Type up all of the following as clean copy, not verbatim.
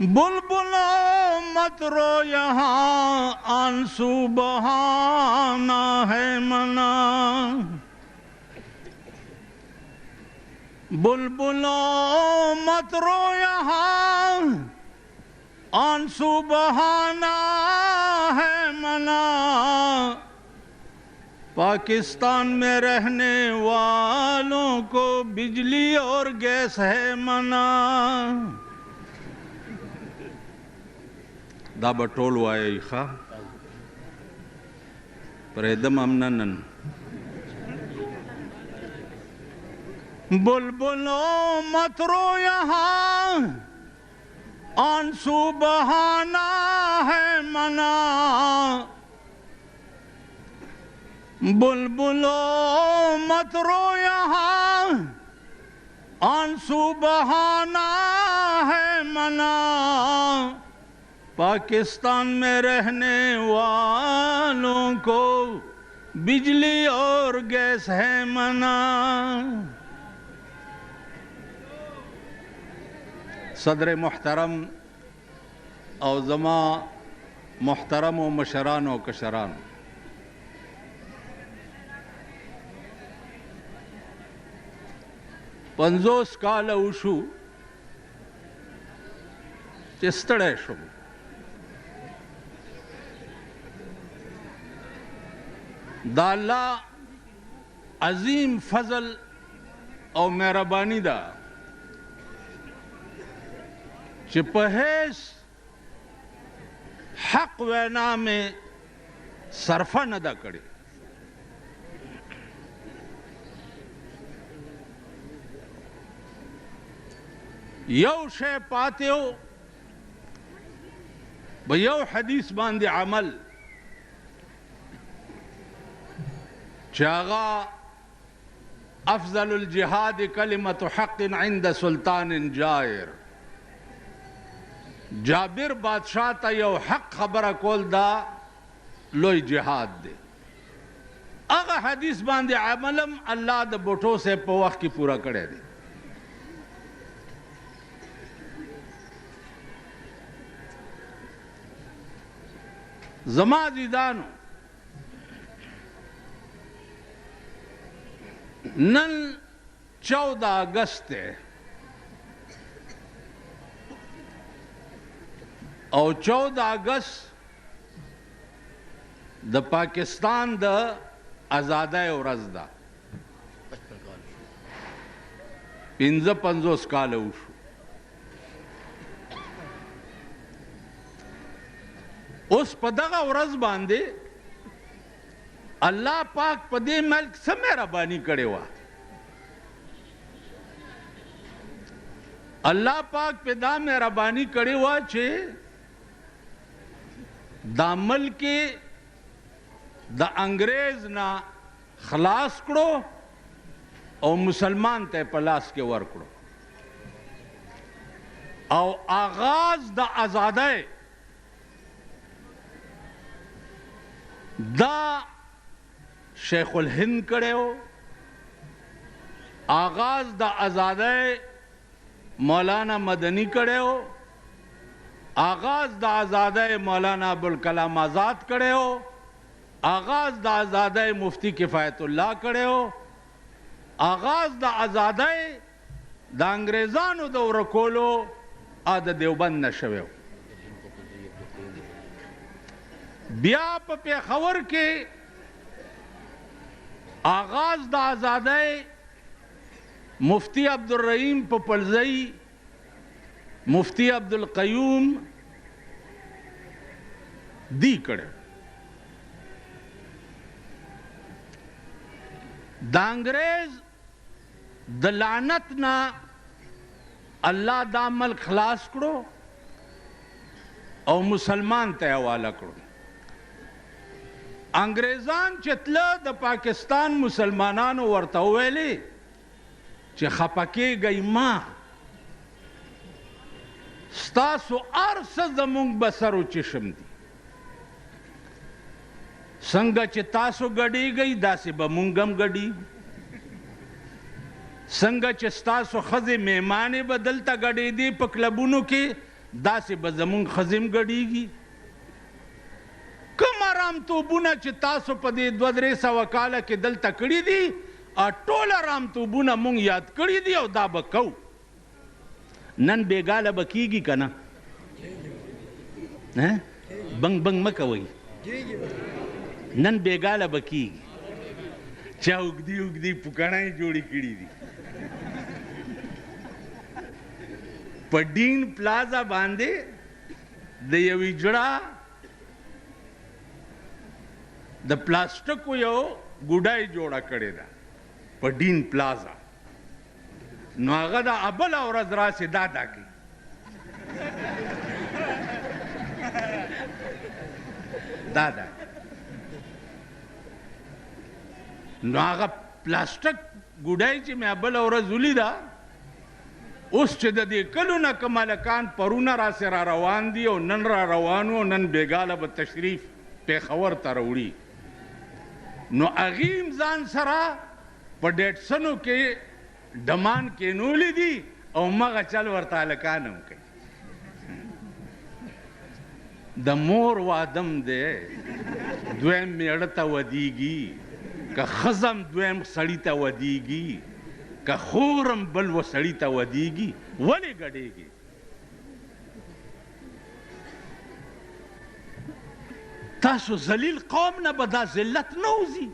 बुलबुलो मत रो यहाँ आंसू बहाना है मना। बुलबुलो मत रो यहाँ आंसू बहाना है मना। पाकिस्तान में रहने वालों को बिजली और गैस है मना। دا بټول وایي ښه پرېږدم امننن بلبلو مت رو یہاں آنسو بہانا ہے منا۔ بلبلو مت رو یہاں آنسو بہانا ہے منا۔ पाकिस्तान में रहने वालों को बिजली और गैस है मना। सदर मुहतरम और ज़मा मुहतरम व मशरान व कशरान, पंजोस काल उशु चिस्तड़े शुम دا الله عظیم فضل او مهربانی ده چې په هیڅ حق وینا مې صرفه نه ده کړې. یو شی پاتې و به یو حدیث باندې عمل چاغا افضل الجهاد کلمت حق عند سلطان جائر. جابر بادشاہ تا یو حق خبره کول دا لوی جهاد دی. اغه حدیث باندې عملم الله د بوټو سے په وخت کې پورا کړی دی. زما دیدانو نن 14 اگست ہے اور 14 اگست د پاکستان د آزادۍ ورځ ده. 55 کال وشو. اوس په دغه ورځ باندې الله پاک په دې ملک څه مهرباني کړې وه. الله پاک په دا مهرباني کړې وه چې دا ملک د انګریز نه خلاص کړو او مسلمان ته په لاس کې ورکړو او آغاز د آزادۍ دا شیخ الهند کړو. آغاز د آزادۍ مولانا مدنی کړو. آغاز د آزادۍ مولانا ابوالکلام آزاد کړو. آغاز د آزادۍ مفتی کفایت الله کړو. آغاز د آزادۍ د انګریزانو د ورکولو ا د دیوبند نه شوی. بیا په پېښور کې آغاز د آزادۍ مفتی عبدالرحیم پپلزئی مفتی عبدالقیوم دی کړه. د انګریز د لعنت نه الله دا ملک خلاص کړو او مسلمان ته حواله کړو. انګریزان چې تله د پاکستان مسلمانانو ورته وویلې چې خفه کېږئ مه، ستاسو هر څه زموږ به سر و چشم دي. څنګه چې تاسو ګډېږئ داسې به موږ هم ګډېږو. څنګه چې ستاسو ښځې میمانې به دلته ګډېدې په کلبونو کې داسې به زمونږ ښځې هم ګډېږي. کوم ارامتوبونه چې تاسو په دې 200-300 کاله کې دلته کړي دي ټول ارامتوبونه مونږ یاد کړي دي او دا به کوو. نن بېګاله به کېږي که نه؟ بنګ بنګ مه کوئ، نن بېګاله به کېږي. چا اوږدې اوږدې پوکڼۍ جوړې کړي دي. په ډین پلازا باندې د یوې جړه د پلاستیکو یو ګوډای جوړه کړې ده په ډین پلازا. نو هغه د بله ورځ راسې دا کوي. دا نو هغه پلاستیک ګوډای چې مې بله ورځ ولیده، اوس چې د دې کلو نه که ملکان پرونه راسې را روان دي او نن را روان و، نن بېګاله به تشریف پېښور ته راوړي، نو هغې هم ځان سره په ډیټسنو کې ډمان کېنولي دي او مغه چل ورته هلکان هم کوي. د مور وادم دی، دویم میړه ته ودیږي، که ښځم دویم سړي ته ودیږي، که خورم بل و سړي ته ودیږي. ولې ګډېږي؟ تاسو ذلیل قوم نه به دا ذلت نه وځي،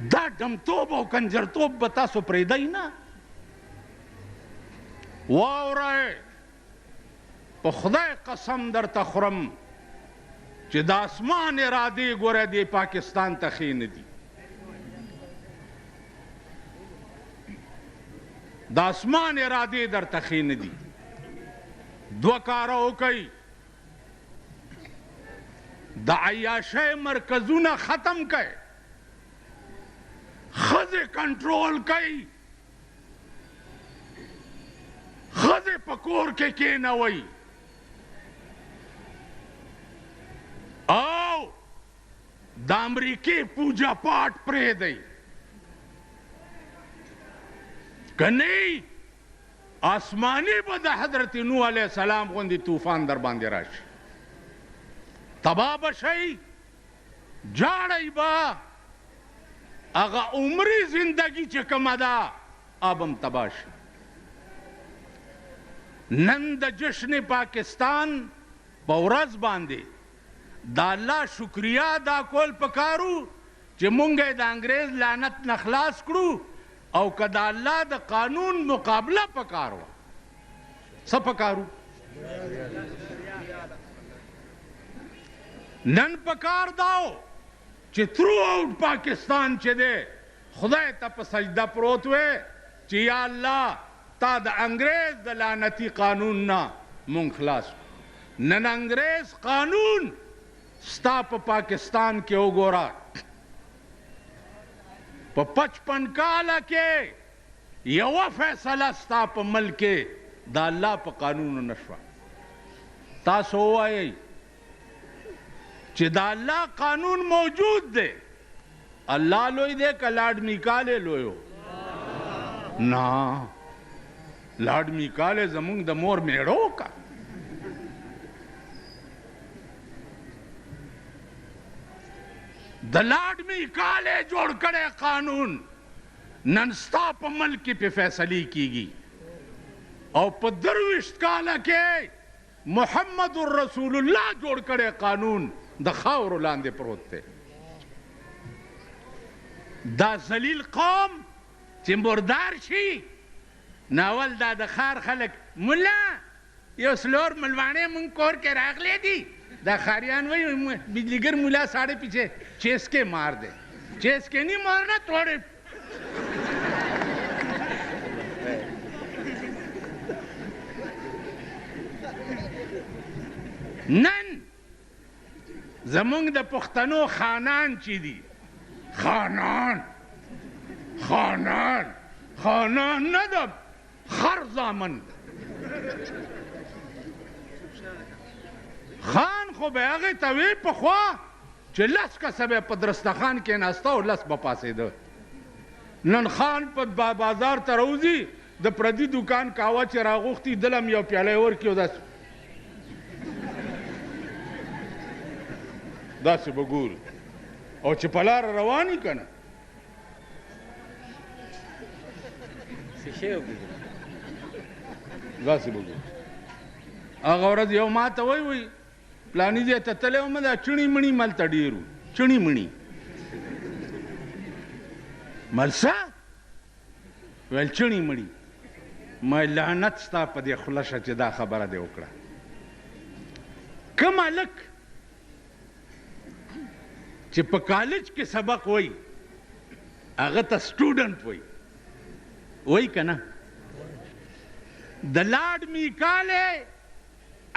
دا ډمتوب او کنجرتوب به تاسو پرېږدئ نه. واورئ، په خدای قسم درته خورم چې د اسمان ارادې ګوره دې پاکستان ته ښې نه دي. د اسمان ارادې درته ښې نه دي. 2 کاره وکئ، د عیاشۍ مرکزونه ختم کئ، ښځې کنټرول کئ، ښځې په کور کې کېنوئ او د امریکې پوجا پاټ پرېږدئ. که نه آسماني به د حضرت نوح علیه السلام غوندې طوفان در باندې راشي، تباه به شئ، جاړئ به، هغه عمري زندگی چې کومه ده اب هم تباه شي. نن د جشن پاکستان په ورځ باندې د الله شکریا ادا کول پکارو چې مونږ یې د انګریز لعنت نه خلاص کړو، او که د الله د قانون مقابله پکار وه. څه پکارو؟ نن پکار داو چې تھرو آؤٹ پاکستان چې دی خدای ته په سجده پروت وی چې یا الله تا د انګریز د لعنتي قانون نه مونږ خلاص کړو. نن انګریز قانون ستا په پاکستان کې وګوره، په 55 کاله کې یوه فیصله ستا په ملک کې د الله په قانونو نه شوه. تاسو ووایئ چې د الله قانون موجود دی، الله لوی دی که لارډ میکالې لوی و؟ نه، لارډ میکالې زمونږ د مور میړه وکړه. د لارډ میکالې جوړ کړی قانون نن ستا په ملک کې پې فیصلې کیږي، او په 23 کاله کې محمد رسول الله جوړ کړی قانون د خاورو لاندې پروت دی. دا ذلیل قوم چې مردار شي، ناول دا د ښار خلک ملا یو سلور ملواڼې مونږ کور کې راغلی دي، دا ښاریان وایي بجلیګر ملا ساڑے پیچھے چیسکے مار دے. چیسکے نہیں مارنا، توڑے. نن زمونږ د پښتنو خانان چې دي، خانان نه د خر زامن، خان خو به هغې ته وی پخوا چې 10 کسه به په درستخان کې ناسته او 10 به پاسېده. نن خان په بازار ته راوځي د پردي دکان کاوه چې راغوښتي دله م یو پیاله یې ورکړي او داسې به ګوري او چې په لاره روان وي که نه داسې به ګوري هغه ورځ یو ما ته وایي پلاني ځای ته تللی وم دا چڼي مڼي ملته ډېر وو چڼي مڼي ملسه ویل چڼي مڼي ما لعنت ستا په دې خوله شه چې دا خبره دې وکړه کوم هلک چې په کالج کې سبق وایي هغه ته سټوډنټ وایي که نه د لاډ میکالې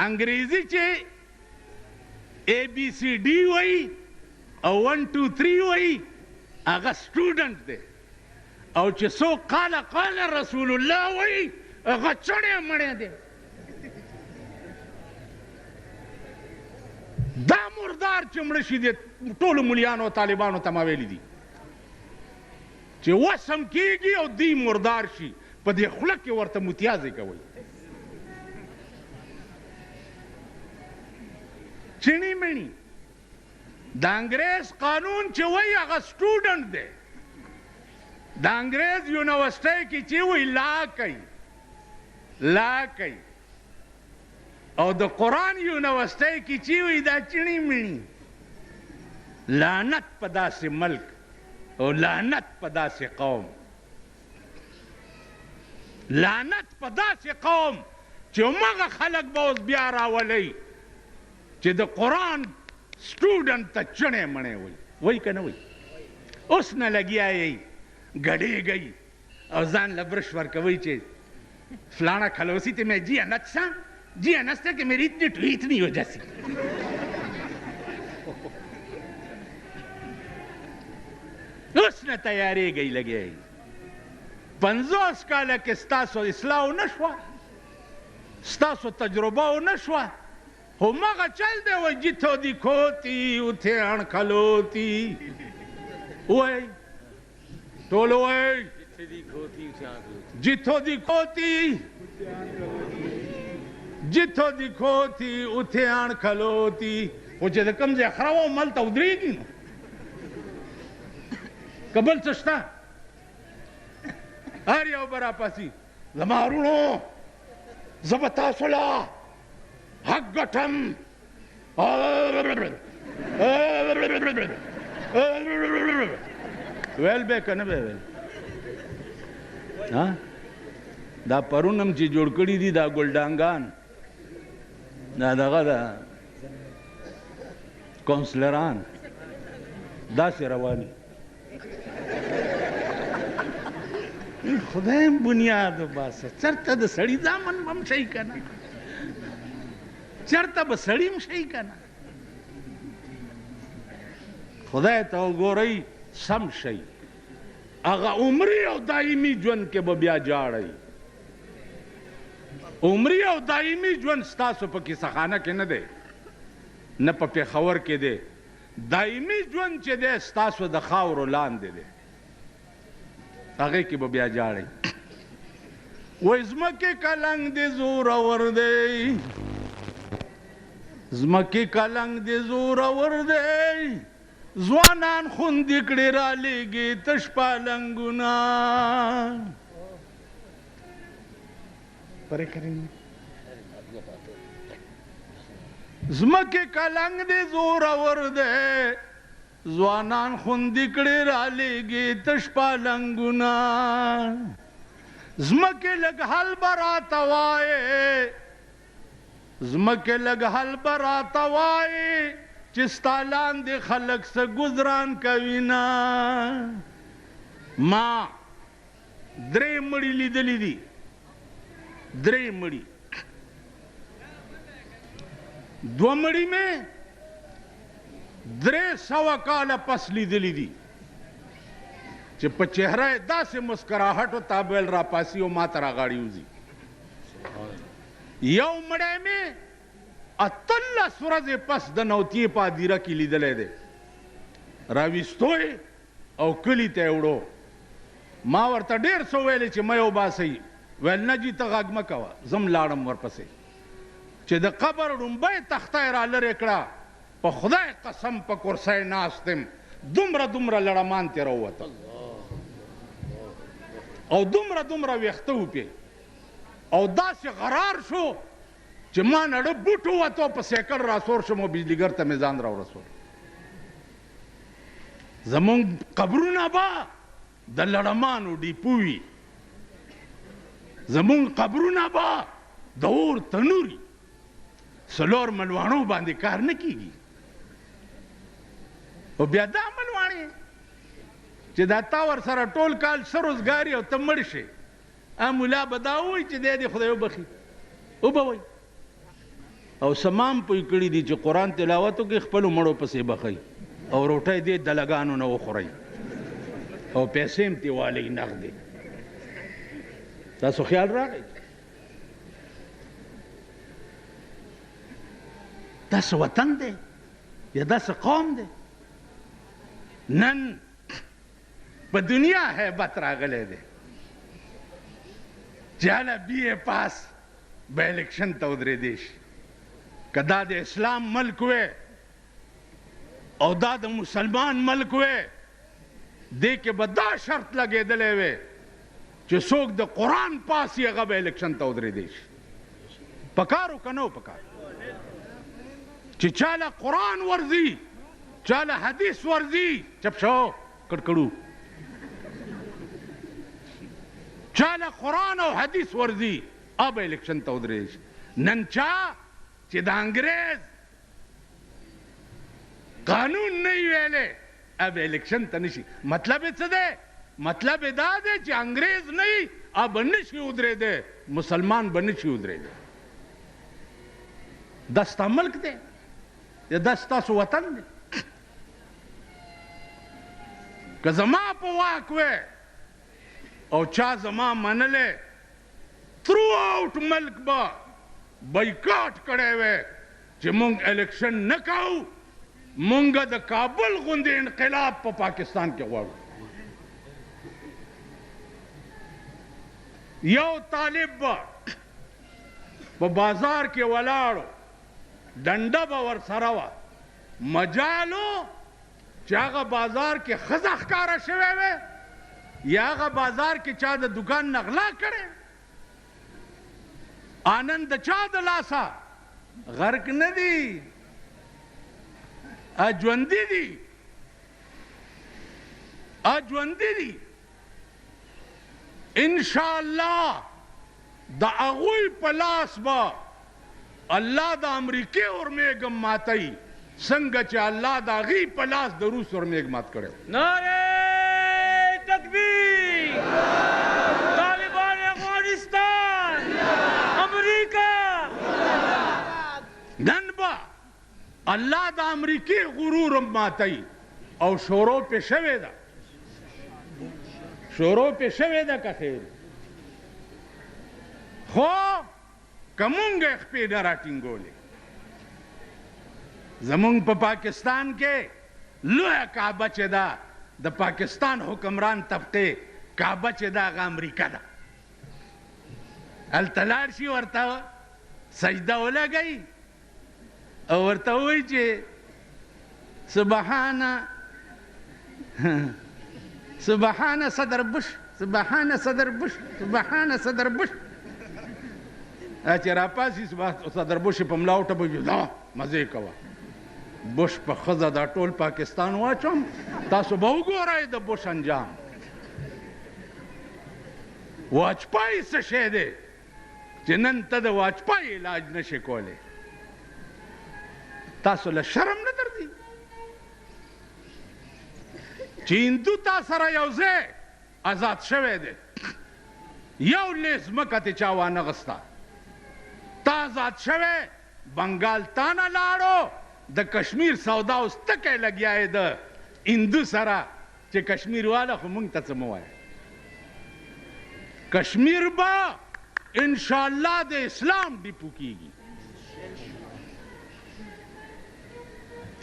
انګریزي چې ABCD وایي او 1 2 3 وایي هغه سټوډنټ دی او چې څوک قال رسول الله وایي هغه چڼی مڼی دی دا مردار چې مړه شي دی ټولو ملیانو او طالبانو ته ما ویلي دي چې وسم کېږي او دوی مردار شي په دې خوله کې ورته متیازې کوئ چڼي مڼي د انګریز قانون چې وایي هغه سټوډنټ دی د انګریز یونیورسټۍ کې چې وایي لا کوي او د قرآن یونیورسټۍ کې چې وایي دا چڼي مڼي لعنت په داسې ملک او لعنت په داسې قوم لعنت په داسې قوم چې همغه خلک به اوس بیا راولئ چې د قرآن سټوډنټ ته چڼی مڼی وایي که نه وایي اوس نه لګیا یئ ګډېږئ او ځان له برش ورکوئ چې فلانا खलोसी थे मैं जी अनच्छा जी अनस्ते कि मेरी इतनी ट्वीट नहीं हो जैसी उसने तैयारी गई लगे 50 کاله کې ستاسو اصلاح ونه شوه ستاسو تجربه ونه شوه همغه چل دی وایي جتو دیکھوتی اتھے اڻکھلوتی وایي ټول وایي جتو دیکھوتی اتھے اڻکھلوتی خو چې د کوم ځای خره و هملته ودرېږي نو که بل څه شته هر یو به راپاسي زما وروڼو زه به تاسو له حق ګټم ویل به که نه به ویل دا پرون هم چې جوړ کړي دي دا ګلډانګان دا دغه ده کونسلران داسې رواني خدایم بنیاد وباسه چېرته د سړي دامن به هم شي که نه چېرته به سړي هم شي که نه خدای ته وګورئ سم شي هغه عمري او دایمي ژوند کې به بیا جاړئ عمري او دایمي ژوند ستاسو په کیسهخانه کې نه دی نه په پېښور کې دی دایمي ژوند چې دی ستاسو د خاورو لاندې دی هغې کې به بیا جاړئ وایي ځمکې کلنګ دې زورور دی ځمکې کلنګ دې زورور دی ځوانان خوندې کړې رالیږي تش پالنګونه ځمکې کلنګ دې زورور دی ځوانان خوندې کړې رالیږي تش پالنګونه ځمکې لږ حل به راته وایې ځمکې لږ حل به راته وایې چې ستا لاندې خلک څه ګزران کوي نه ما 3 مړي لیدلي دي 3 مړي 2 مړي مې 300 کاله پس لیدلي دي چې په چهره یې داسې مسکراهټ و تابل راپاسي او ما ته راغاړي وځي یو مړی مې 18 ورځې پس د نوتیې په هدیره کې لیدلی دی راویستو او کلي ته یې وړو ما ورته ډېر څه ویلې چې مه یې وباسئ ویل نه جي ته غږ مه کوه زم لاړم ورپسې چې د قبر ړومبی تخته یې را لرې کړه په خدای قسم په کرسی ناست یم دومره لړمان ترې راووتل او دومره ویښته وپې او داسې غرار شو چې ما نړه بوټ ووتو په سیکل راسور شم او بجلیګر ته مې ځان راورسول زمونږ قبرونه به د لړمانو ډیپو وي زمونږ قبرونه به د اور تنوري څلور ملواڼو باندې کار نه کیږي او بیا دا ملواڼې چې دا تا ورسره ټول کال ښه روزګار یې او ته مړ شې ملا به دا ووایي چې دی خدای وبخي وبه وایي او سمام پوی کړي دي چې قرآن تلاوت وکړي خپلو مړو پسې بخئ او روټۍ دې دلګانو نه وخورئ او پیسې هم ترې والئ نغدې تاسو خیال راغی داسې وطن دی یا داسې قوم دی نن په دنیا هیبت راغلی دی چې هله BA پاس به الیکشن ته ودرېدی شي که دا د اسلام ملک وی او دا د مسلمان ملک وی دې کې به دا شرط لګېدلی وی چې څوک د قرآن پاس یې هغه به الیکشن ته ودرېدی شي پکار و که نه و پکار چې چاله قرآن ورځي چاله حدیث ورځي چپ شو کړکړو چاله قرآن او حدیث ورځي اب الیکشن ته ودرېدی شي نن چا چې د انګریز قانون نه وي ویلی اب الیکشن ته نشي مطلب یې څه دی مطلب یې دا دی چې انګریز نه وي اب به نشي ودرېدی مسلمان به نشي ودرېدی دا ستا ملک دی یا دا ستاسو وطن دی که زما په واک وی او چا زما منلی تھرو آؤٹ ملک به بایکاټ کړی وی چې مونږ الیکشن نه کوو مونږ د کابل غوندې انقلاب په پاکستان کې غواړو یو طالب به په بازار کې ولاړو ډنډه به ورسره وه مجالو چې هغه بازار کې ښځه ښکاره شوی وی یا هغه بازار کې چا د دکان نه غلا کړی آنند د چا د لاسه غرق نه دي ژوندي دي انشاءالله د هغوی په لاس به الله د امریکې اورمیږم ماتوي څنګه چې الله د هغې په لاس د روس اورمیږ مات کړی نعرې تکبیر طالبان افغانستان امریکا نن به الله د امریکې غرور ماتوي او شروع پې شوې ده که خیر خو که مونږ یې خپې نه راټینګولې زمونږ په پاکستان کې لویه کعبه چې ده د پاکستان حکمران طبقې کعبه چې ده هغه امریکا ده هلته لاړ شي ورته سجده ولګوي او ورته ووایي چې سبحان صدر بش سبحان صدر بش چې راپاسي صدر بش په ملا وټپوي دا مزې کوه بش په ښځه دا ټول پاکستان واچوم تاسو به وګورئ د بش انجام واجپای څه شی دی چې نن ته د واجپای علاج نشې کولی تاسو له شرم نه درځي چې هندو تا سره یو ځای آزاد شوی دی یو لیز ځمکه ترې چا وانغسته تا آزاد شوی بنګال تا نه لاړو د کشمیر سودا اوس ټکی لګیا یې د هندو سره چې کشمیر والا خو موږ ته څه مه وایه کشمیر به انشاءالله د اسلام ډیپو کیږي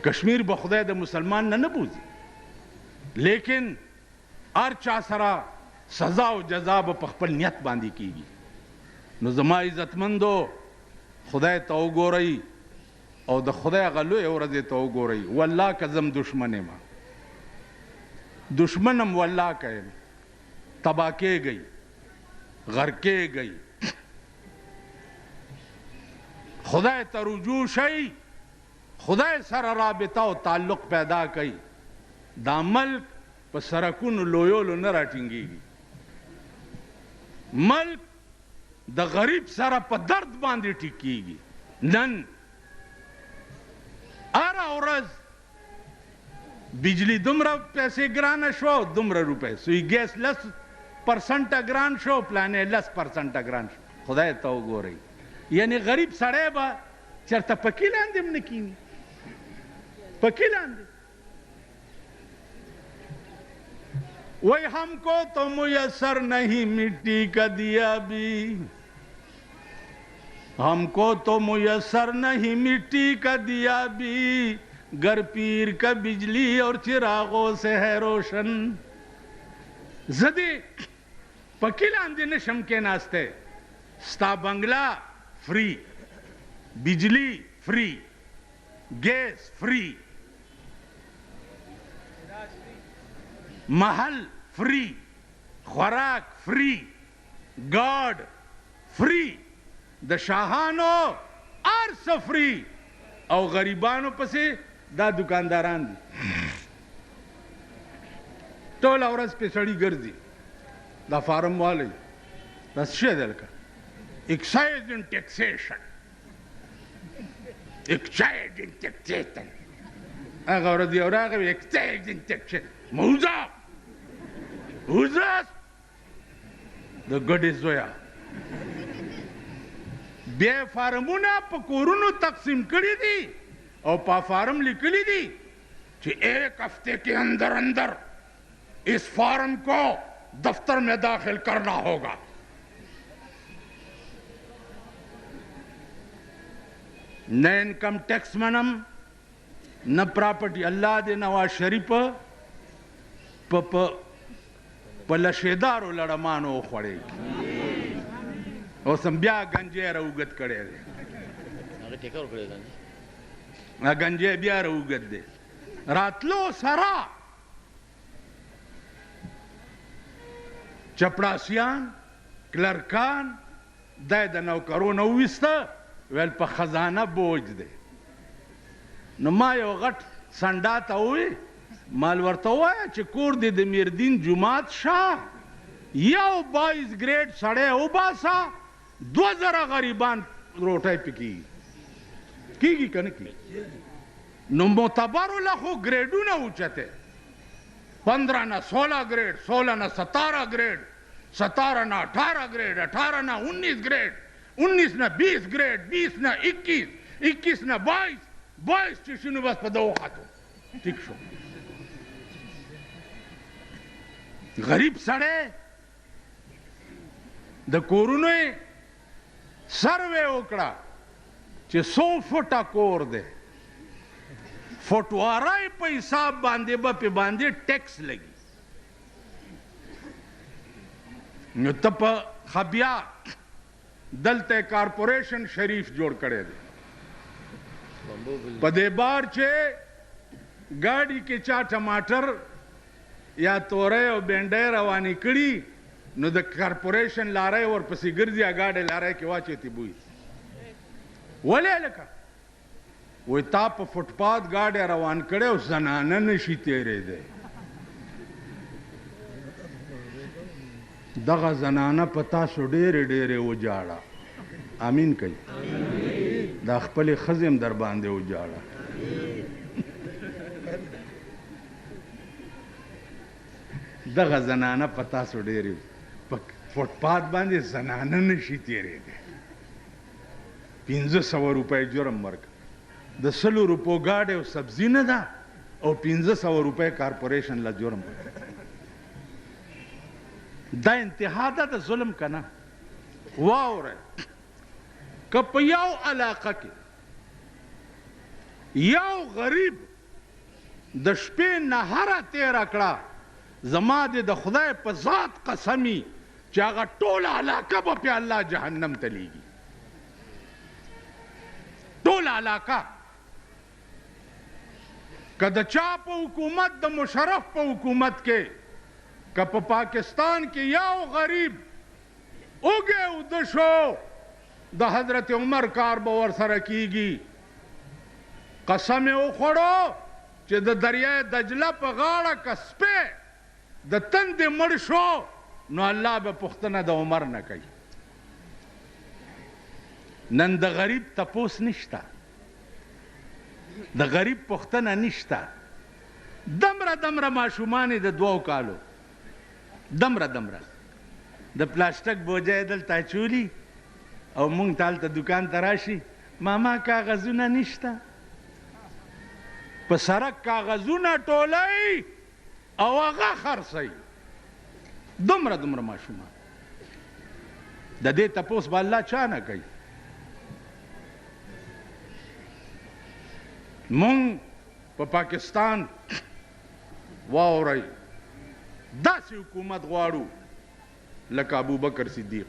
کشمیر به خدای د مسلمان نه بوزي لیکن هر چا سره سزا او جزا به په خپل نیت باندې کیږي نو زما عزتمندو خدای ته وګورئ او د خدای هغه لویې ورځې ته وګورئ. والله که زم دشمن یم، دشمنم والله که یم، تباه کېږئ، غرقېږئ. خدای ته رجوع شئ، خدای سره رابطه او تعلق پیدا کړئ. دا ملک په سرکونو لویولو نه راټینګېږي. ملک د غریب سره په درد باندې ټیکېږي. نن هره ورځ بجلی دومره پیسې ګرانه شوه او دومره روپۍ، سوی ګیس 10% ګران شو، پلانې 10% ګران شو. خدای ته وګورئ. یعنی غریب سړی به چېرته پکې لاندې هم نه کیني، پکې لاندې. وہی ہم کو تو میسر نہیں مٹی کا دیا بھی، ہم کو تو میسر نہیں مٹی کا دیا بھی، گر پیر کا بجلی اور چراغوں سے ہے روشن. زدی پکی لاندې نشم کې ناسته. ستا بنگلا فری، بجلی فری، گیس فری، محل فری، خوراک فری، گارڈ فری، د شاهانو ارس فری، او غریبانو پسې دا دکانداران دي. ټوله ورځ پې سړي ګرځي. دا فارم والی دا څه شی دی لکه ایکسایز اینڈ ټیکسیشن، ایکسایز اینڈ ټیکسیشن. هغه ورځ یو راغی ایکسایز اینڈ ټیکسیشن. موزه وزاس د ګډې زویا. بیا فارمونه په کورونو تقسیم کړي دي او په فارم لیکلي دي چې 1 ہفتے کے اندر اندر اس فارم کو دفتر میں داخل کرنا ہوگا. نہ انکم ٹیکس منم نہ پراپرٹی. الله دې نواز شریف په لشیدارو لړمانو وخوړی. اوس هم بیا ګنجی راوګد کړی دی. ګنجی بیا راوګد دی. راتلو سره چپړاسیان کلرکان دی د نوکرونه وویسته، ویل په خزانه بوج دی. نو ما یو غټ سنډا ته ووی مال ورته ووایه چې کور دې د میردین جومات شاه یو 22 ګریډ سړی وباسه، 2000 غریبان روټۍ پې کېږي. کېږي که نه کېږي؟ نو معتبرو له خو ګریډونه اوچته، 15 نه 16 ګریډ، 16 نه 17 ګریډ، 17 نه 18 ګریډ، 18 نه 19 ګریډ، 19 نه 20 ګریډ، 20 نه 21، 21 نه 22، 22 چې شنو بس په دغو خاتو ټیک شو. غریب سړی د کورونو یې سروې وکړه چې 100 فوټه کور دی، فوټوارۍ په حساب باندې به پې باندې ټیکس لګي. نو ته په خبیا دلته کارپوریشن شریف جوړ کړی دی. په دې بار چې ګاډي کې چا ټماټر یا تورۍ او بینډۍ روانې کړي، نو د کارپوریشن لارۍ ورپسې ګرځي، ګاډۍ لارۍ کې واچوي بوی. ولې لکه وایي تا په فوټپات ګاډی روان کړی او زنانه نشي تېرېدی. دغه زنانه په تاسو ډېرې ډېرې وجاړه. امین کوي. دا خپلې ښځې هم در باندې وجاړه. دغه زنانه په تاسو ډېرې په فوټپات باندې زنانه نشي تېرېدی. 500 روپۍ جرم ورکړه. د 100 روپو ګاډی او سبزي نه ده او 500 روپۍ کارپوریشن له جرم ورکړه. دا انتها ده د ظلم که نه؟ واورئ، که په یو علاقه کې یو غریب د شپې نهره تېره کړه، زما د خدای په ذات قسمي چې هغه ټوله علاقه به پې الله جهنم ته لیږي ټوله علاقه که د چا په حکومت د مشرف په حکومت کې که په پاکستان کې یو غریب اوږې اوده شو د حضرت عمر کار به ورسره کیږي قسم یې وخوړو چې د دریای دجله په غاړه که سپی د تندې مړ شو نو الله به پوښتنه د عمر نه کوي نن د غریب تپوس نشته د غریب پوښتنه نشته دمره ماشومان د 2 کالو دمره د پلاستیک بوجه یې دلته اچولي او مونږ ته هلته دوکان ته راشي ماما کاغذونه نشته په سړک کاغذونه ټولوي او هغه خرڅوي دومره ماشومان د دې تپوس به الله چا نه کوي مونږ په پاکستان واورئ داسې حکومت غواړو لکه ابوبکر صدیق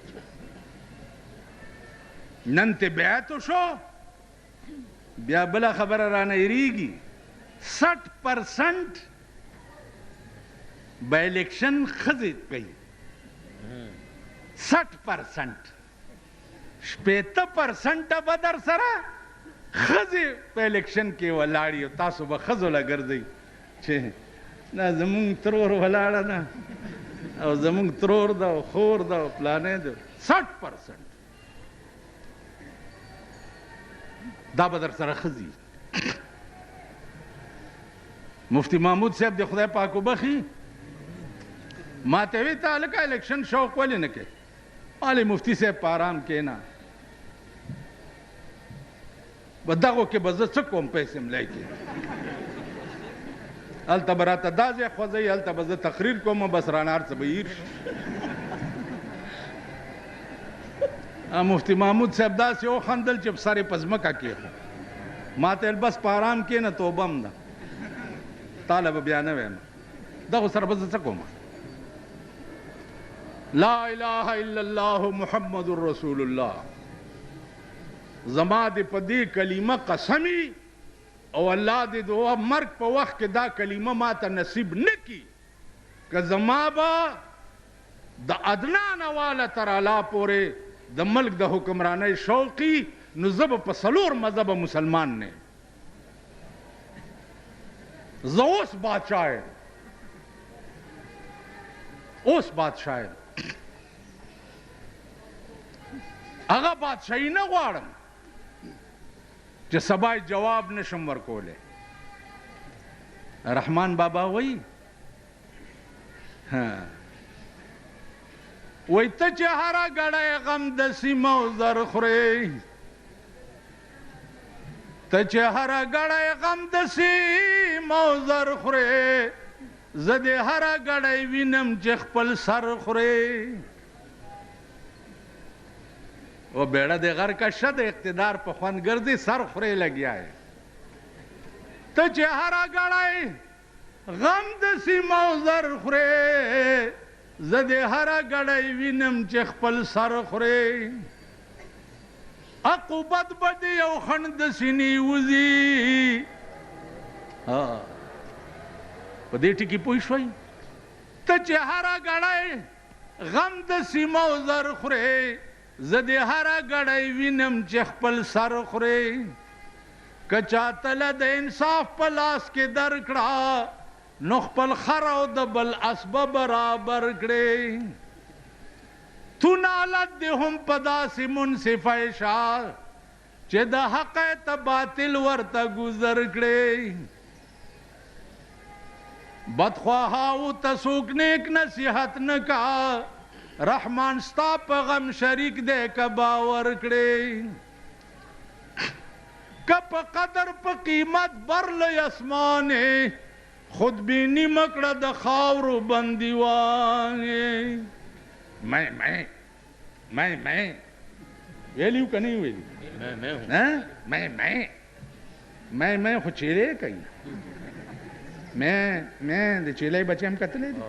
نن ته بیعت وشو بیا بله خبره رانه هېرېږي 60% به الیکشن ښځې کوي 60% 80% به در سره ښځې په الیکشن کې ولاړې او تاسو به ښځو له ګرځئ چې نه زمونږ ترور ولاړه ده او زمونږ ترور ده او خور ده او پلانې ده 60% دا به در سره ښځي مفتی محمود صاحب د خدای پاک وبخي ما ته وی ته هلکه الیکشن شوق ولې نه کوې مالې مفتی صاحب په ارام کښېنه په دغو کې به زه څه کوم پیسې ملای کې هلته به راته دا ځای خوځوي هلته به زه تقریر کوم بس رانه هر څه به هیر شي مفتی محمود صاحب داسې وخندل چې سر یې په ځمکه کېښود ما ته ویل بس په ارام کښېنه توبه م ده تاله به بیا نه وایم دغو سره به زه څه کوم لا اله الا الله محمد رسول الله زما دې په دې کلمه قسمي او الله دې د مرګ په وخت کې دا کلمه ما ته نصیب نه کي که زما به د ادنان واله تر اعلی پورې د ملک د حکمرانۍ شوقي نو زه به په 4 مذهبه مسلمان نه زه اوس بادشاه یم اوس بادشاه یم هغه بادشاهي نه غواړم چې سبا جواب نشم ورکولی رحمان بابا وایي وای ته چې هره ګړی غم د سیمه او زر خورې ته چې هره ګړی غم د سیمه او زر خورې زه دې هره ګړی وینم چې خپل سر خورې او بیړه د غر کا شد اقتدار په خوند ګرځي سر خورې لګیا یې ته چې هره ګړی غم د سیمه او زر خورې زه دې هره ګړی وینم چې خپل سر خورې عقوبت به دې یو خڼ د سینې وځي په دې ټکي پوه شوئ ته چې هره ګړی غم د سیمه او زر خورې زه دې هره ګړی وینم چې خپل سر خورې که چا تله د انصاف په لاس کې درکړه نو خپل خر او د بل اسبه برابر کړې تو نالت دې هم په داسې منصفه شه چې د حق ته باطل ورته ګذر کړې بدخواهاو ته څوک نیک نصیحت نه کا رحمان ستا په غم شریک دی که باور کړې که په قدر په قیمت بر لوی اسمانې خودبینی مکړه د خاورو بندیوانې میں ویلیو که نه ویلی میں خو چیلې کوي میں د چیلې بچې هم کتلی دي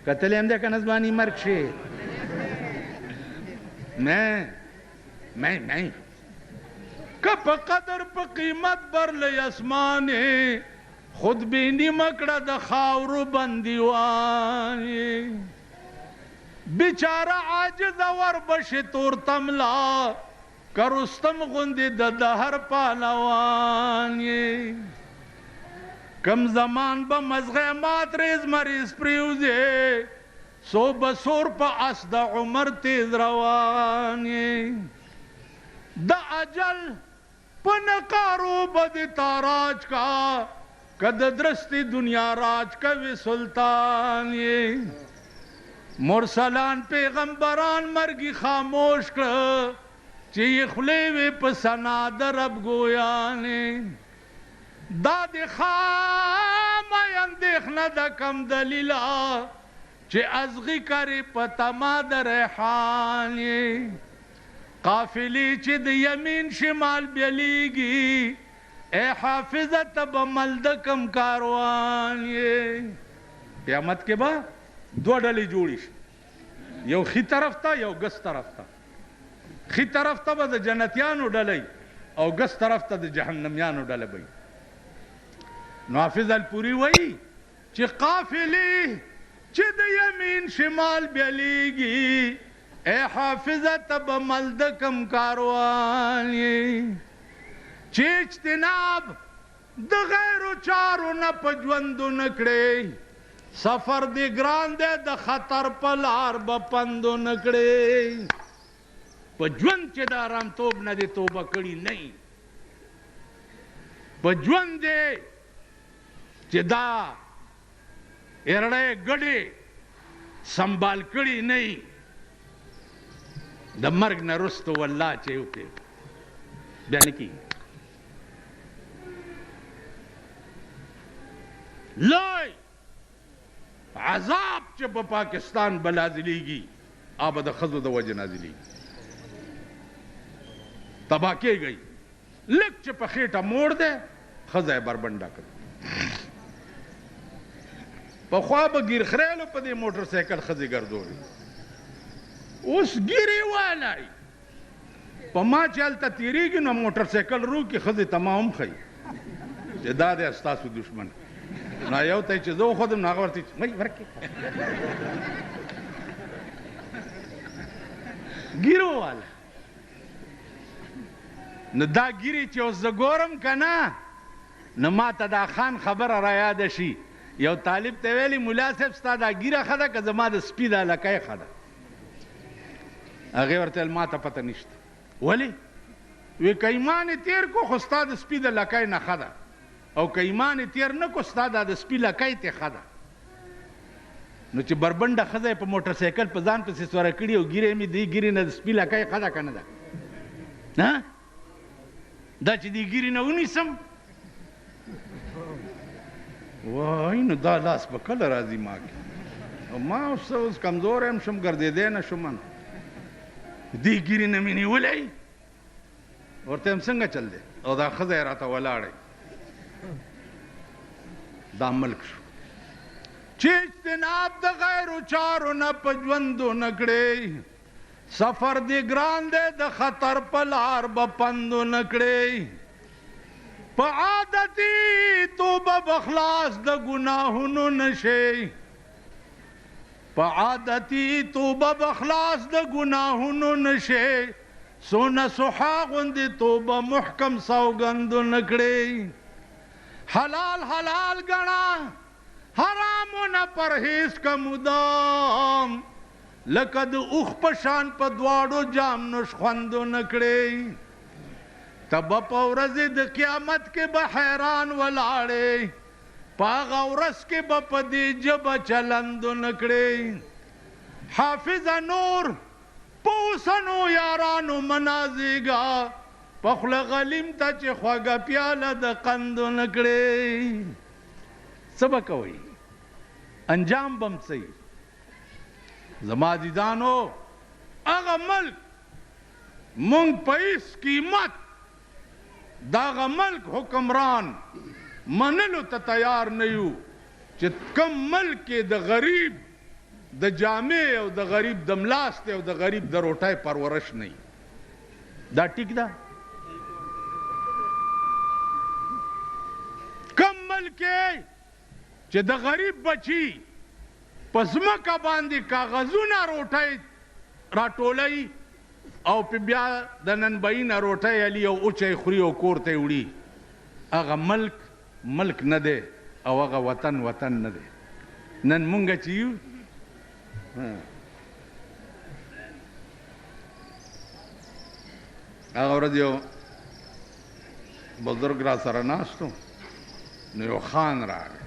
کتل هم ده کنه زبانی مرگ شه میں که پا قدر پا قیمت برلی اسمانی خود بینی مکڑا دا خاورو بندیوانی بیچارہ عاجز ور بشی تور تملا کرستم غندی دا دہر پالوانی کم زمان با مزغی مات ریز مریض پریوزی سو بسور پا اس دا عمر تیز روانی دا اجل پا نقارو بدی تاراج کا کد درستی دنیا راج کوی سلطانی مرسلان پیغمبران مرگی خاموش کر چی خلیوی پا سناد رب گویانی داد خام اندیخنا دا کم دلیلا چی ازغی کری پا تماد ریحانی قافلی چی دا یمین شمال بیلیگی اے حافظت بملدکم کاروانی قیامت کے بعد دو ڈلی جوڑیش یو خی طرف تا یو گس طرف تا خی طرف تا با دا جنتیانو ڈلی او گس طرف تا دا جہنمیانو ڈلی بی نو حافظ الپوری وئی چی قافلی چی دا یمین شمال بیلیگی اے حافظت بملدکم کاروانی چی اجتناب دا غیر و چارو نا پجوندو نکڑے سفر دی گران دے دا خطر پلار بپندو نکڑے پجوند چی دا رام توب نا دی توبہ کڑی نہیں پجوند دے چی دا ارڑے گڑے سنبال کڑی نہیں دا مرگ نا رستو واللہ چیو کے بیانی کی لوئی عذاب چی پا پاکستان بلازلی گی آبا دا خزو دا وجہ نازلی تباہ کی گئی لک چی پا خیٹا موڑ دے خزہ بربندہ کر پا خواب گیر خریلو پا دے موٹر سیکل خزی گردو لی اس گیری والائی پا ما چلتا تیری گی نو موٹر سیکل رو کی خزی تمام خی چی دا دے استاسو دشمن نا یو تای چی زو خودم ناغورتی چی مئی ورکی گیرو والا نو دا گیری چی اوز زگورم کنا نو ما تا دا خان خبر را یاد شی یو طالب تیویلی مولا صاحب ستا دا گیره خدا که زما دا سپی دا لکای خدا اغی ورطیل ما تا پتا نشتا ولی وی که ایمان تیر کو خستا دا سپی دا لکای نخدا او که ایمان تیر نکو ستا دا سپی لکای تی خدا نو چی بربنده خزای پا موٹر سیکل پا زان پسی سورا کڑی او گیره می دی گیری نا دا سپی لکای خدا کنه دا دا چی دی گیری نا اونی سم وای نو دا لاس با کل رازی ما کی ما اس کمزور هم شم گرده دینا شمن دی گیری نمینی ولی ورته هم څنګه چل دی او دا خزه راته ولاړی دا ملک شو چې اجتناب د غیرو چارو نه په ژوندو نه کړې سفر دی ګران دی د خطر په لار به پندو نه کړې په عادتي توبه بخلاص د ګناهونو نشي په عادتي توبه بخلاص د ګناهونو نشي سونه سوحا غوندې توبه محکم سوګندو نه کړې حلال حلال ګڼه حرامونه پرهیز کا مدام لکه د اوښ په شان په دواړو جام نوش خوندو نه کړې ته به په ورځې د قیامت کې به حیران ولاړې په هغه ورځ کې به په دې ژبه چلندو نه کړې حافظه نور په اوسنو یارانو منازېږه په خوله غلیم ته چې خوږه پیاله د قندو نه کړې څه به کوئ انجام به م څه زما عزیزانو هغه ملک مونږ په هېڅ قیمت داغه ملک حکمران منلو ته تیار نه یو چې کم ملک کې د غریب د جامع او د غریب د ملاست او د غریب د روټۍ پرورش نه دا ټیک ده کم ملک چې د غریب بچي په ځمکه باندې کاغذونه روټۍ راټولوي او په بیا د ننبعي نه روټۍ علي او اوچی خوري او کور ته یې وړي هغه ملک نه دی او هغه وطن نه دی نن مونږ چې یو هغه ورځ یو بزرګ را سره ناست و نو یو خان راغی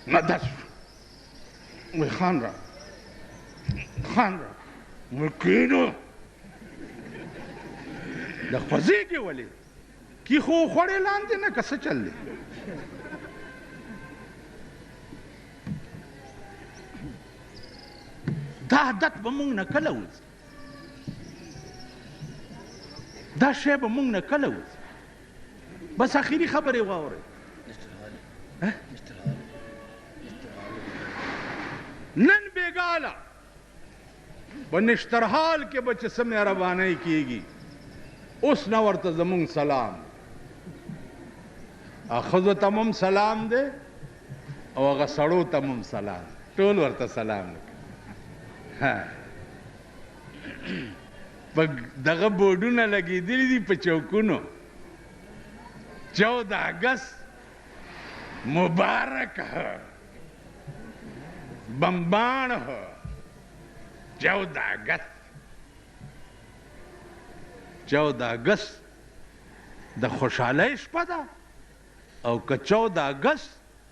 نه داس وی خان را وی کینو د خوځېږي ولې کی خو خوړې لاندې نه که څه چل دی دا عادت به مونږ نه کله وځي دا شی به مونږ نه کله وځي بس اخري خبرې واورئ نن بیګاله په نشترحال کې به چې څه مهربانۍ کېږي اوس نه ورته زمونږ سلام ښځو ته هم سلام دی او هغه سړو ته هم سلام ټول ورته سلام په دغه بورډونه لګېدلي دي په چوکونو 14 اگست مبارک ہے بمبان ہے 14 اگست د خوشحالۍ شپه ده او که 14 اگست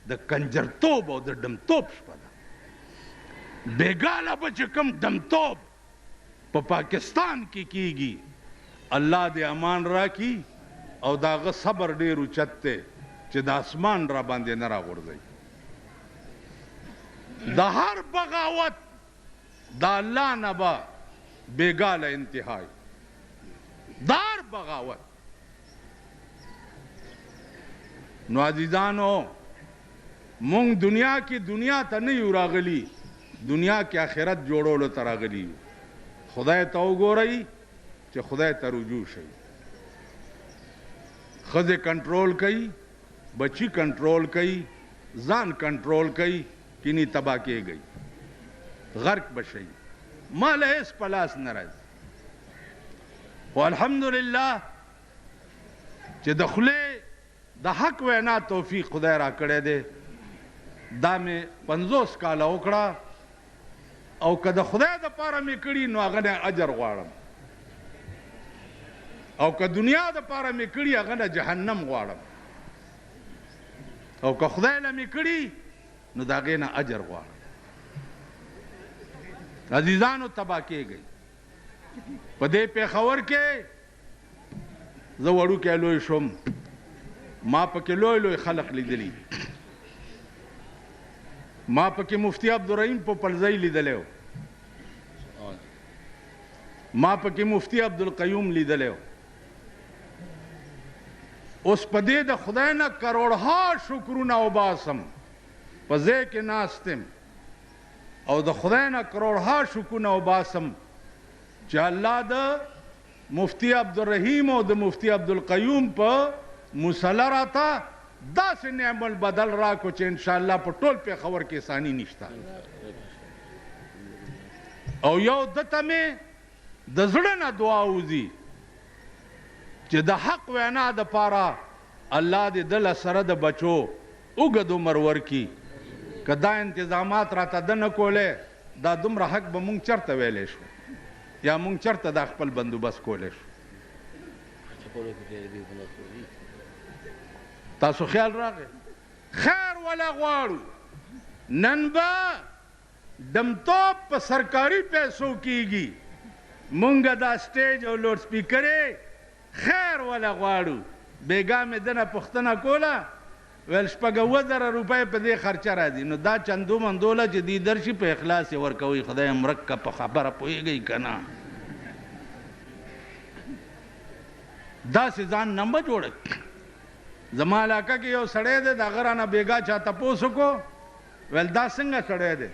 د کنجرتوب او د ډمتوب شپه ده بیګاله به چې کوم ډمتوب په پاکستان کې کیږي الله دې امان راکړي او د هغه صبر ډېر اوچت دی چې د اسمان را باندې نه راغورځوي د هر بغاوت د الله نه به بیګاله انتهای د هر بغاوت نو عزیزانو مونږ دنیا کې دنیا ته نه یو راغلي دنیا کې آخرت جوړولو ته راغلي یو خدای ته وګورئ چې خدای ته رجوع شئ ښځې کنټرول کوي بچی کنټرول کوي ځان کنټرول کوي کینی تباه کېږئ غرق بشئ ماله هېڅ په لاس نه راځي خو الحمدلله چې د خولې د حق وینا توفیق خدای را کړی دی دا مې 50 کاله وکړه او که د خدای دپاره مې کړي نو هغه نه اجر غواړم او که دنیا دپاره مې کړي هغه نه جهنم غواړم او که خدای له مې کړي نو د هغې نه اجر غواړم عزیزانو تباه کېږئ په دې پېښور کې زه وړوکی لوی شوم ما پکې لوی خلق لیدلی ما پکې مفتی عبدالرحیم پوپلزی لیدلی و ما پکې مفتی عبدالقیوم لیدلی و اوس په دې د خدای نه کروڑها شکرونه وباسم په ځای کې ناست یم او د خدای نه کروڑها شکرونه وباسم چې الله د مفتی عبدالرحیم او د مفتی عبدالقیوم په مصله راته داسې نعم البدل راکو چې انشاءالله په ټول پېښور کې ثاني نشته او یو دته مې د زړه نه دعا وځي چې د حق وینا دپاره الله دې دله سره د بچو اوږد عمر ورکړي که دا انتظامات راته ده نه کولی دا دومره حق به مونږ چېرته ویلی شو یا مونږ چېرته دا خپل بندوبست کولی شو تاسو خیال راغی خیر ولا غواړو نن به دمتوب په سرکاري پیسو کیږي مونږ دا سټیج او لوډ سپیکرې خیر ولا غواړو بیګا مې دنه پوښتنه کوله ویل 5000 روپۍ په دې خرچه راځي نو دا چندو مندوله چې دې درشي په اخلاص یې ورکوئ خدای مرکه په خبره پوهېږئ که نه داسې ځان نه به جوړوي زما علاقه کې یو سړی دی د هغه رانه بیګا چا تپوس وکړو ویل دا څنګه سړی دی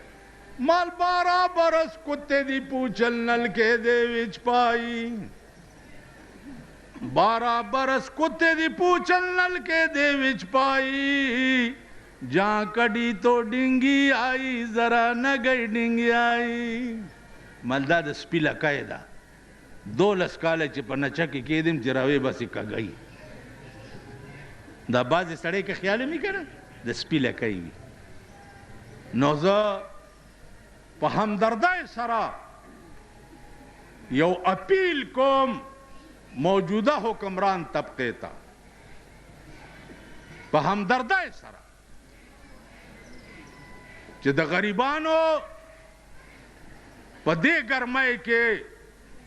مال 12 برس کتے دی پوچھل نلکے دے وچ پائی 12 برس کتے دی پوچھل نلکے دے وچ پائی جہاں کڑی تو ڈنگی آئی ذرا نہ گئی ڈنگی آئی مالدہ دا سپیلا کئی دا 12 کاله چې په نچه کې کېدم چې راوی بسې کږی دا بعضې سړی که خیال مې کنه د سپي لکۍ وي نو زه په همدردۍ سره یو اپیل کوم موجوده حکمران طبقې ته په همدردۍ سره چې د غریبانو په دې ګرمۍ کې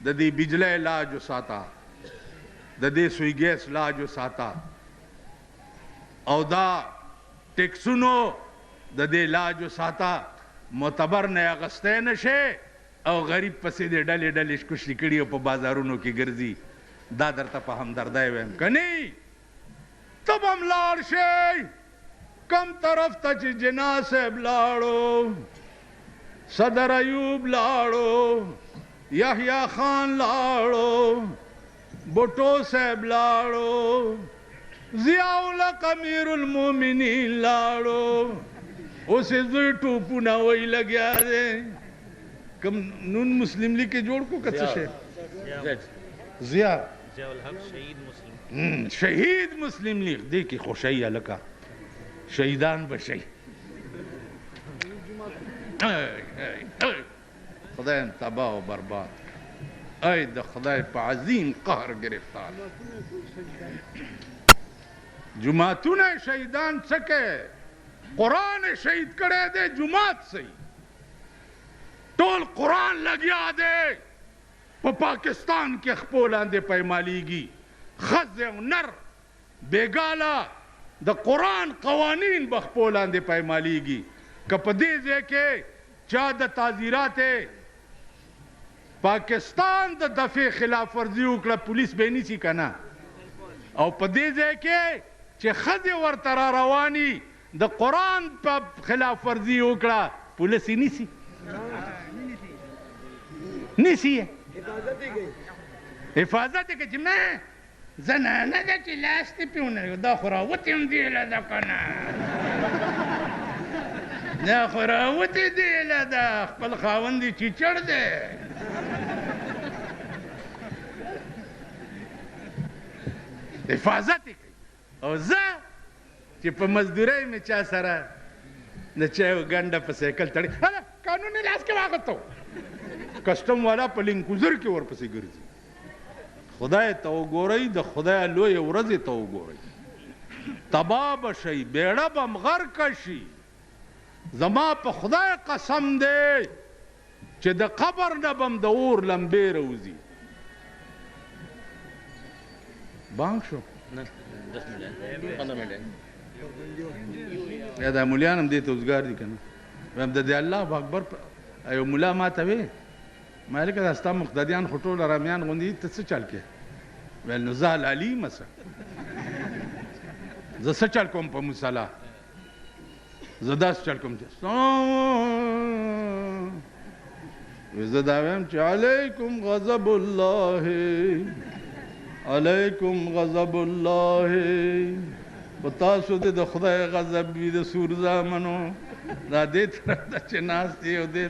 د دې بجلی لاج وساته د دې سوی ګیس لاج وساته او دا ټیکسونو د دې لاج وساته معتبر نه اغستی نشي او غریب پسې د ډلې ډلې کوشلي کړي او په بازارونو کې ګرځي دا درته په همدردۍ وایم که نه ته به هم لاړ شئ کم طرف ته چې جنا صاحب لاړو صدر ایوب لاړو یحییٰ خان لاړو بھٹو صاحب لاړو ضیاء الحق امیر المومنین لاړو اوسې زوی ټوپونه وی لګیا دی کم نون مسلم لیگ کې جوړ کو که څه شی ضیاء الحق شهید مسلم لیگ دی کې خوشی هلکه شهیدان به شي خدایم تباه و برباد ای د خدای په عظیم قهر گرفتار جماعتونه شهیدان څه کوي قرآن شهید کړی دی جماعت صحیح ټول قرآن لګیا دی په پاکستان کې خپو لاندې پیمالیږي ښځې او نر بېګاله د قرآن قوانین به خپو لاندې پیمالیږي که په دې ځای کې چا د تعزیرات پاکستان د دفع خلاف ورزي وکړه پولیس به یې نیسي که نه او په دې ځای کې چې ښځې ورته را رواني د قرآن په خلاف ورزي وکړه پولیس یې نیسي نیسي یې حفاظت یې کوي چې مه زنانه ده چې لاس دې پې ونه دا خو راوتې هم دیله ده که نه دا خو راوتې دیله ده خپل خاوند یې چیچړ دی حفاظت یې کوي او زه چې په مزدورۍ مې چا سره د چایو ګنډه په سایکل تړي هله قانون یې لاس کې واخیستو کسټم والا په لینکوزر کې ورپسې ګرځي خدای ته وګورئ د خدای لویې ورځې ته وګورئ تباه به شئ بیړه به م غرقه شي زما په خدای قسم دی چې د قبر نه به م د اور لمبې راوځي بانک شو یا دا مولیان هم دې ته اوزګار دي که نه وایم د دې الله اکبر یو ملا ما ته وې ما لکه دا ستا مقتدیان خو ټول ارامیان غوندې ته څه چل کې ویل نو زه حلالي یم څه زه څه چل کوم په مصله زه داسې چل کوم چې زه دا وایم چې علیکم غضب الله علیکم غضب الله په تاسو دې د خدای غضب وي د سور زامنو دا دې طرف ته چې ناست یې او دې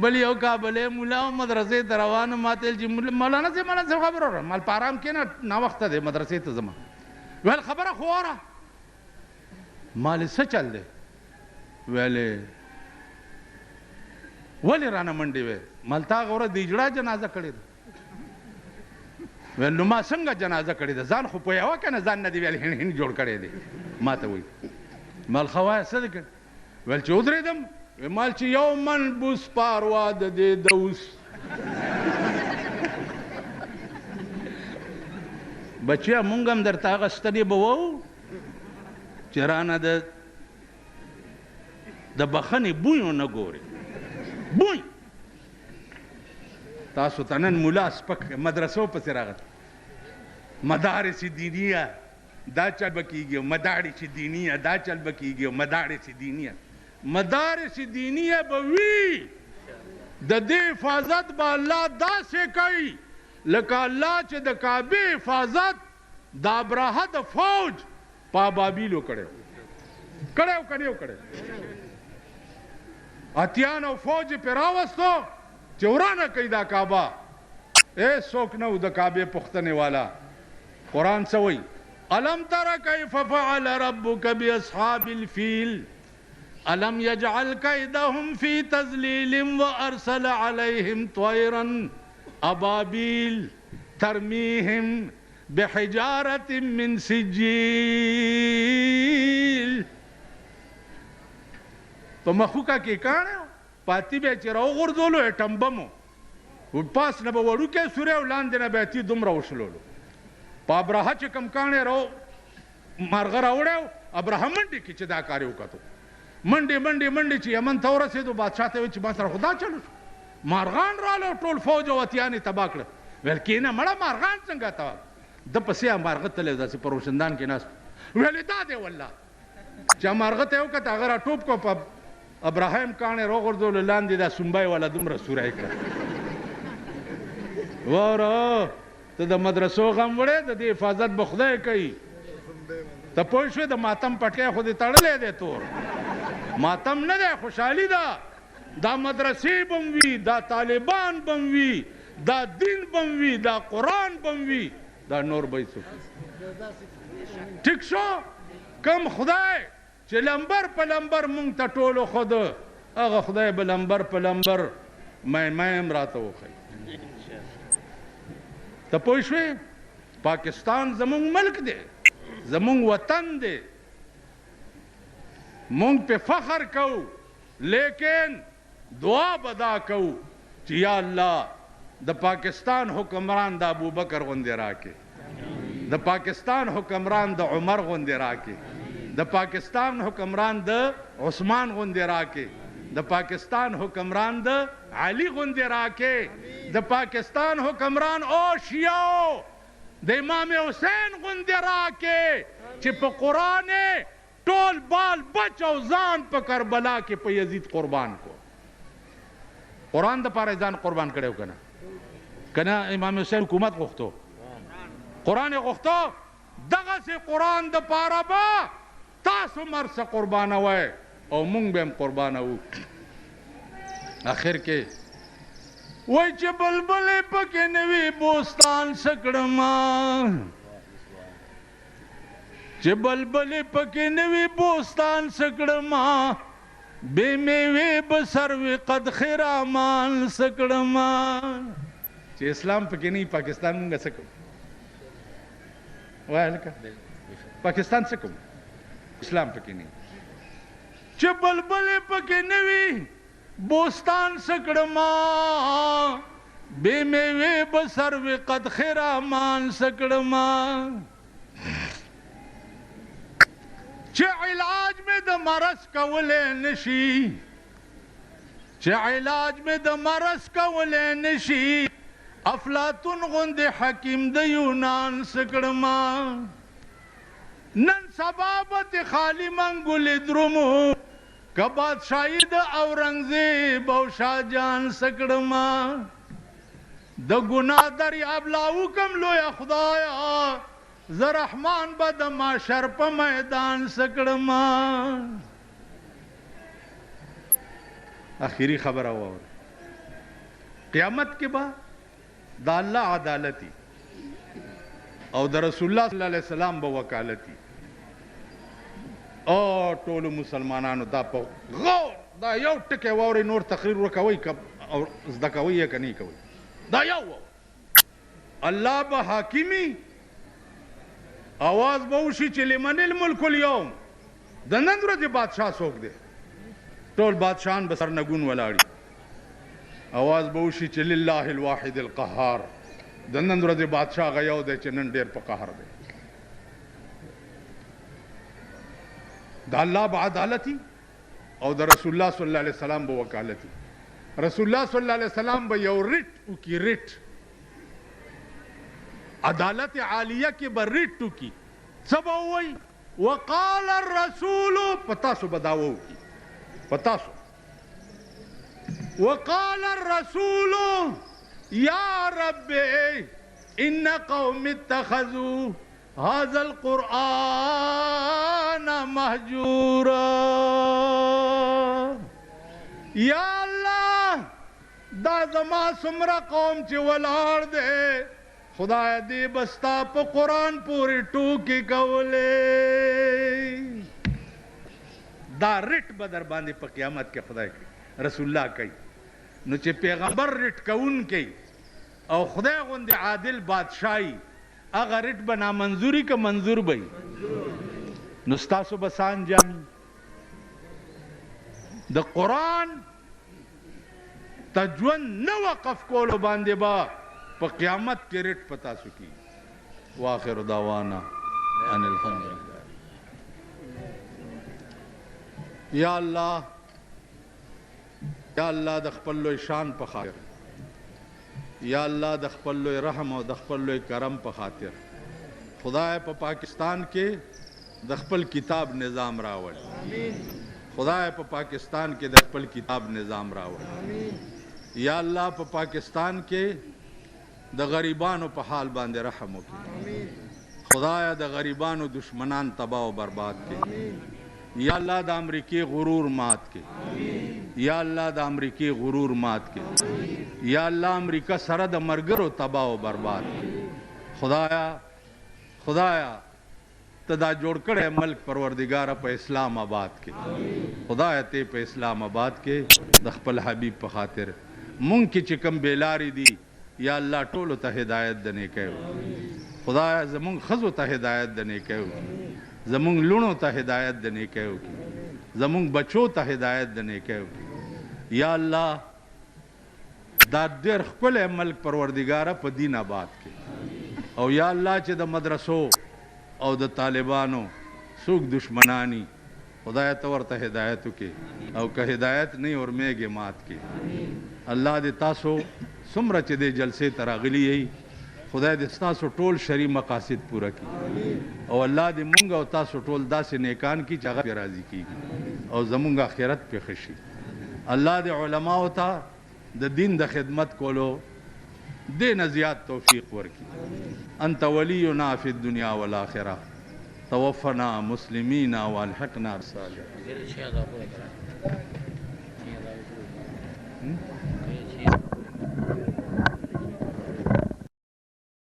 بل یو کابلی مولا مدرسې ته روان ما ته ویل چې مولانا صاحب مولانا صاحب خبره وره مال په ارام کښېنه ناوخته دی مدرسې ته ځمه ویل خبره خو وره مالې څه چل دی ویلې ولې رانه منډې وې مال تا هغه ورځ د اجړا جنازه کړې ده ویل نو ما څنګه جنازه کړې ده ځان خو پوهېوه که نه ځان نه دې ویل هند هند جوړ کړی دی ما ته وایي مال ښه وایه څه دې کړ ویل چې ودرېدم مال چې یو من بوس پاروا د دې دوس بچیا مونږ هم درته هغه ستړي به وو چې رانه د بخښنې بوی ونه ګورې بوی تاسو ته نن ملا سپک مدرسو پسې راغلی مدارس دینیه دا چل به کېږي او مدارس دینیه دا چل به کېږي او مدارس دینیه مدارس دینیه به وي د دې حفاظت به الله داسې کوي لکه الله چې د کعبې حفاظت د ابرهه د فوج په ابابیلو کړی اتیانو فوج پې راوستو چې ورانه کوي دا کعبه څوک نه و د کعبې پوښتنې والا قرآن څه وایي الم تر کیف فعل ربک باصحاب الفیل الم یجعل کیدهم فی تضلیل وارسل علیهم طیرا ابابیل ترمیهم بحجارة من سجیل په مخوکه کې کاڼه پاتې به چې راوغورځولو اټم بم پاس نه به وړوکی سوری او لاندې نه به اتي دومره وشلولو په ابرهه چې کوم کاڼې مارغه راوړی ابرهه منډې کې چې دا کار یې وکتو منډې چې یمن ته ورسېدو بادشاه ته ویل چې ما سره خو دا چلو شو مارغان رالو ټول فوج او اتیان یې تباه کړه ویل کېنه مړه مارغان څنګه تباه د پسې مارغه تللی داسې په روشندان کې ناست ویلې دا دی والله چې مارغه ته یې وکته هغه راټوپ کړو په ابراهیم کاڼې راوغورځولو لاندې دا سنبی والا دومره سوری کړه واره ته د مدرسو غم وړې د دې حفاظت به خدای کوي ته پوه شوې د ماتم پټکی خو دې تړلی دی تور ماتم نه دی خوشحالي ده دا مدرسې بم وي دا طالبان بم وي دا دین بم وي دا قرآن بم وي دا نور به څوک ټیک شو کم خدای چې لمبر په لمبر مونږ ته ټولو خود هغه خدای به لمبر په لمبر میم راته وښیي ته پوه شوې پاکستان زمونږ ملک دی زمونږ وطن دی مونږ پې فخر کوو لیکن دعا به دا کوو چې یا الله د پاکستان حکمران د ابوبکر غوندې راکې د پاکستان حکمران د عمر غوندې راکې د پاکستان حکمران د عثمان غوندې راکې د پاکستان حکمران د علي غوندې راکې د پاکستان حکمران او شیعو د امام حسین غوندې راکې چې په قرآن ټول بال بچ او ځان په کربلا کې په یزید قربان کو قرآن د پاره ځان قربان کړی که نه کنه امام حسین حکومت غوښتو قرآن یې غوښتو دغسې قرآن د پاره به تاسو مرسه قربانوئ او مونږ به هم قربانوو اخر کې وای چې بلبلې پکې نوي بوستان څه کړمه چې بلبلې پکې نوي بوستان څه کړمه بې میوې به سروې قد خرامان څه کړمه چې اسلام پکې نه وي پاکستان مونږ څه کوو وایه لکه پاکستان څه کوو اسلام پکې نه چې بلبلې پکې نه وي بوستان څه کړمه بې میوې به سروې قد خرامان څه کړمه چې علاج مې د مرض کولی نشي چې علاج مې د مرض کولی نشي افلاطون غوندې حکیم د یونان څه کړمه نن سبا به تې خالي منګولې درومو که بادشاهي د اورنګزیب او شاهجان څه کړمه د ګناه دریاب لا وکم لویه خدایه زه رحمان به د ماشر په میدان څه کړمه آخري خبره واوره قیامت کې به د الله عدالتي او د رسول الله صلی الله علیه وسلم به وکالتي او ټولو مسلمانانو دا په غور دا یو ټکی واورئ نور تقریر وکوئ او زده کوئ یې که نه کوئ دا یو الله به حاکمي آواز به وشي چې لمن الملک اليوم د نن ورځې بادشاه څوک دی ټول بادشاهان به سرنګون ولاړي آواز به وشي چې لله الواحد القهار د نن ورځې بادشاه هغه یو دی چې نن ډېر په قهر دی د الله به عدالتي او د رسول الله صلی الله علیه وسلم به وکالتي رسول الله صلی الله علیه وسلم به یو ریټ وکړي ریټ عدالت عالیه کې به ریټ وکړي څه به ووایي وقال الرسول په تاسو به دعوه وکړي पता सो वक़ाल रसूल या रब्बे इन्न कौम इत्तखज़ू हाज़ल कुरआन महजूरा। या अल्लाह दा ज़मा सुमरा कौम च वलाड़ दे खुदा दी बस्ता प कुरान पूरी टूकी कवले दा रिट बदर बांधे प क़यामत के खुदा की रसूलुल्लाह कई नु चे पैगंबर रिट कउन कई और खुदा गुंदे आदिल बादशाही अगर रिट बना मंजूरी का मंजूर बई नुस्तासो बसान जामी द कुरान तजवन न वक़फ़ कोलो बांधे बा प क़यामत के रिट पता सुकी। वाखिर दावाना अनिल हम्दुलिल्लाह। या अल्लाह द खपल लोई शान प खातिर, या अल्लाह द खपल लोई रहम और द खपल लोई करम प खातिर खुदाए प पाकिस्तान के द खपल किताब निज़ाम रावल। खुदाए प पाकिस्तान के द खपल किताब निज़ाम रावल। या अल्लाह प पाकिस्तान के द गरीबानों प हाल बांधे रहम की। खुदाया द गरीबानों दुश्मनान तबाह बर्बाद के। या अल्लाह द अमरीकी गुरूर मात के। या अल्लाह द अमरीकी गुरूर मात के। या अल्लाह अमरीका सरद मरगरो तबाह बर्बाद के। खुदाया तदा जोड़ करे मल्क परवरदिगारा प इस्लामाबाद के। खुदाया ते प इस्लामाबाद के दखपल हबीब प खातिर मुंग की चिकम बेलारी दी। या अल्लाह टोलो ता हिदायत दने कहो। खुदाया जमुंग खजो ता हिदायत दने कहो। जमुंग लुणो ता हिदायत दने कहो। जमुंग बचो ता हिदायत दने कहो। या अल्लाह दादर खपल मल्क परवरदिगारा प दीन आबाद के। और या अल्लाह चे द मदरसो और द तालिबानो सूख दुश्मनानी खुदाया तवर ता हिदायत के और का हिदायत नहीं और मेगे मात के। अल्लाह दे तासो सुमरा चे दे जलसे तरागली यही खुदा दे तासो टोल शरी मकासिद पूरा की। और अल्लाह दे मुंगा और तासो टोल दा से नेकान की जगह पे राजी की और जमुंगा खैरत पे खुशी। अल्लाह दे उलमा होता द दिन द खिदमत कोलो दे नजियात तौफीक वर्की। अंत वलीयुना फिद दुनिया वल आखिरा तवफ़ना मुस्लिमीना वअल्हिक़ना बिस्सालिहीन।